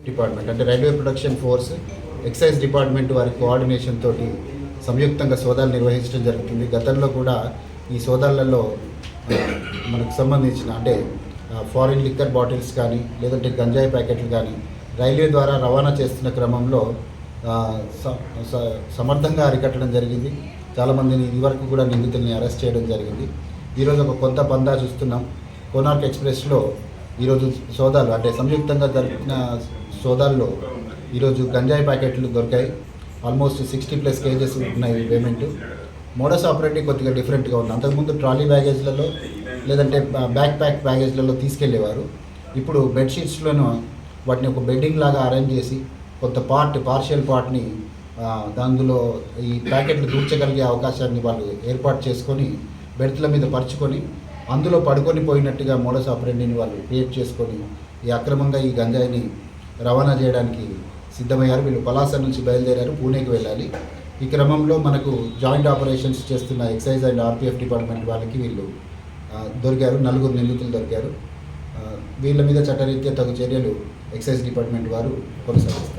Department అంటే railway production force, excise department వారి coordination తోటి సంయుక్తంగా సోదాలు నిర్వహించడం జరుగుతుంది. గతంలో కూడా ఈ సోదాలలో మనకు సంబంధించిన అంటే ఫారిన్ లిక్కర్ బాటిల్స్ కానీ లేదంటే గంజాయి ప్యాకెట్లు కానీ రైల్వే ద్వారా రవాణా చేస్తున్న క్రమంలో సమర్థంగా అరికట్టడం జరిగింది. చాలామందిని ఇదివరకు కూడా నిందితుల్ని అరెస్ట్ చేయడం జరిగింది. ఈరోజు ఒక కొత్త పందా చూస్తున్నాం. కోనార్క్ ఎక్స్ప్రెస్లో ఈరోజు సోదాలు అంటే సంయుక్తంగా జరిపిన సోదాల్లో ఈరోజు గంజాయి ప్యాకెట్లు దొరికాయి. ఆల్మోస్ట్ 60+ కేజెస్ ఉన్నాయి పేమెంట్. మోడస్ ఆపరేటివ్ కొద్దిగా డిఫరెంట్గా ఉంది. అంతకుముందు ట్రాలీ బ్యాగేజ్లలో లేదంటే బ్యాక్ ప్యాక్ బ్యాగేజ్లలో తీసుకెళ్లేవారు. ఇప్పుడు బెడ్షీట్స్లోనూ వాటిని ఒక బెడ్డింగ్ లాగా అరేంజ్ చేసి కొంత పార్షియల్ పార్ట్ని అందులో ఈ ప్యాకెట్లు దూర్చగలిగే అవకాశాన్ని వాళ్ళు ఏర్పాటు చేసుకొని బెడ్ల మీద పరుచుకొని అందులో పడుకొని పోయినట్టుగా మోడస్ ఆపరేటివ్ని వాళ్ళు క్రియేట్ చేసుకొని ఈ అక్రమంగా ఈ గంజాయిని రవాణా చేయడానికి సిద్ధమయ్యారు. వీళ్ళు పలాస నుంచి బయలుదేరారు, పూణేకి వెళ్ళాలి. ఈ క్రమంలో మనకు జాయింట్ ఆపరేషన్స్ చేస్తున్న ఎక్సైజ్ అండ్ ఆర్పిఎఫ్ డిపార్ట్మెంట్ వాళ్ళకి వీళ్ళు దొరికారు. 4 నిందితులు దొరికారు. వీళ్ళ మీద చట్టరీత్యా తగు చర్యలు ఎక్సైజ్ డిపార్ట్మెంట్ వారు కొనసాగిస్తారు.